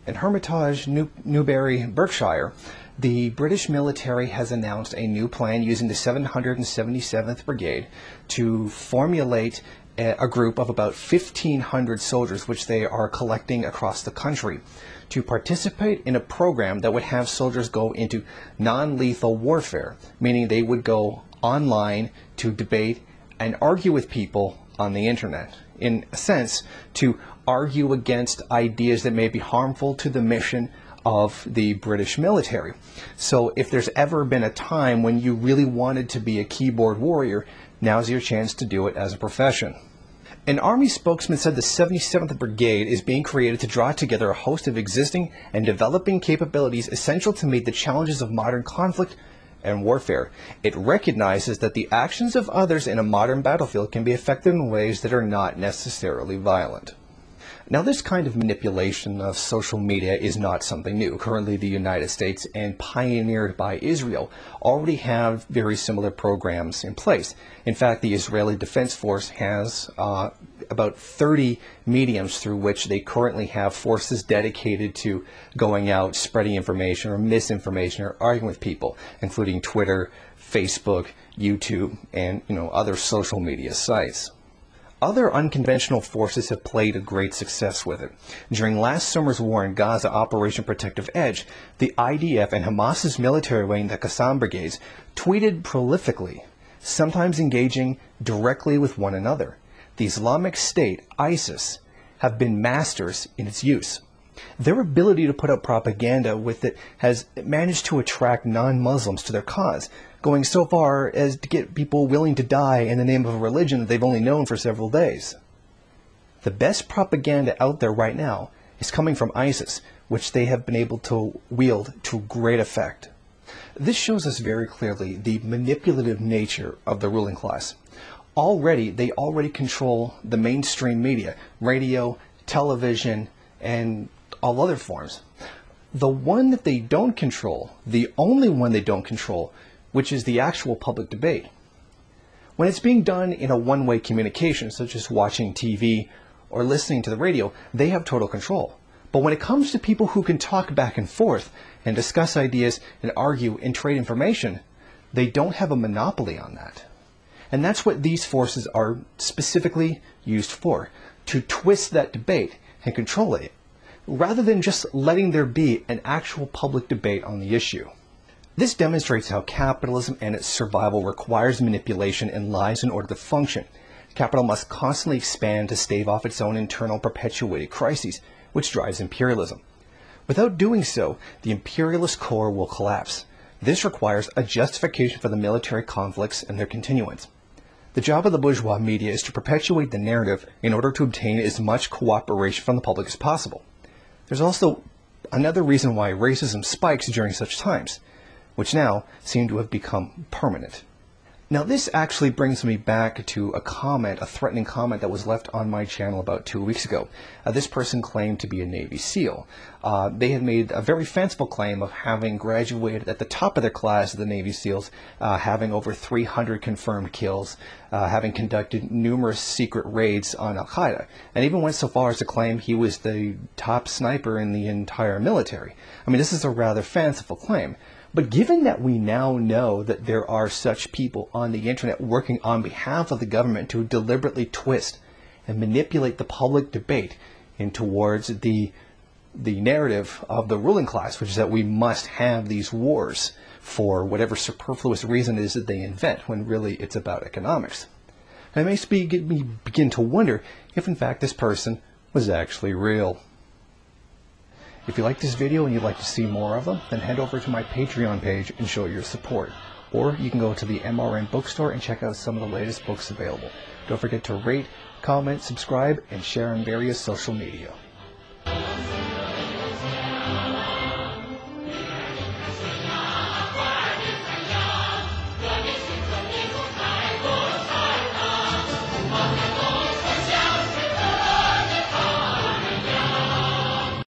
In Hermitage, Newbury, Berkshire, the British military has announced a new plan using the 777th Brigade to formulate a group of about 1,500 soldiers, which they are collecting across the country, to participate in a program that would have soldiers go into non-lethal warfare, meaning they would go online to debate and argue with people on the internet, in a sense, to argue against ideas that may be harmful to the mission of the British military. So if there's ever been a time when you really wanted to be a keyboard warrior, now's your chance to do it as a profession. An Army spokesman said the 77th Brigade is being created to draw together a host of existing and developing capabilities essential to meet the challenges of modern conflict and warfare. It recognizes that the actions of others in a modern battlefield can be effective in ways that are not necessarily violent. Now, this kind of manipulation of social media is not something new. Currently, the United States, and pioneered by Israel, already have very similar programs in place. In fact, the Israeli Defense Force has about 30 mediums through which they currently have forces dedicated to going out, spreading information or misinformation or arguing with people, including Twitter, Facebook, YouTube, and other social media sites. Other unconventional forces have played a great success with it. During last summer's war in Gaza, Operation Protective Edge, the IDF and Hamas's military wing, the Qassam brigades, tweeted prolifically, sometimes engaging directly with one another. The Islamic State, ISIS, have been masters in its use. Their ability to put out propaganda with it has managed to attract non-Muslims to their cause, going so far as to get people willing to die in the name of a religion that they've only known for several days. The best propaganda out there right now is coming from ISIS, which they have been able to wield to great effect. This shows us very clearly the manipulative nature of the ruling class. They already control the mainstream media, radio, television, and all other forms. The one that they don't control, the only one they don't control, which is the actual public debate. When it's being done in a one-way communication, such as watching TV or listening to the radio, they have total control. But when it comes to people who can talk back and forth and discuss ideas and argue and trade information, they don't have a monopoly on that. And that's what these forces are specifically used for, to twist that debate and control it, rather than just letting there be an actual public debate on the issue. This demonstrates how capitalism and its survival requires manipulation and lies in order to function. Capital must constantly expand to stave off its own internal perpetuated crises, which drives imperialism. Without doing so, the imperialist core will collapse. This requires a justification for the military conflicts and their continuance. The job of the bourgeois media is to perpetuate the narrative in order to obtain as much cooperation from the public as possible. There's also another reason why racism spikes during such times, which now seem to have become permanent. Now, this actually brings me back to a threatening comment that was left on my channel about 2 weeks ago. This person claimed to be a Navy SEAL. They had made a very fanciful claim of having graduated at the top of their class of the Navy SEALs, having over 300 confirmed kills, having conducted numerous secret raids on Al-Qaeda, and even went so far as to claim he was the top sniper in the entire military. I mean, this is a rather fanciful claim. But given that we now know that there are such people on the internet working on behalf of the government to deliberately twist and manipulate the public debate in towards the narrative of the ruling class, which is that we must have these wars for whatever superfluous reason it is that they invent, when really it's about economics. And it makes me begin to wonder if in fact this person was actually real. If you like this video and you'd like to see more of them, then head over to my Patreon page and show your support. Or you can go to the MRN bookstore and check out some of the latest books available. Don't forget to rate, comment, subscribe, and share on various social media.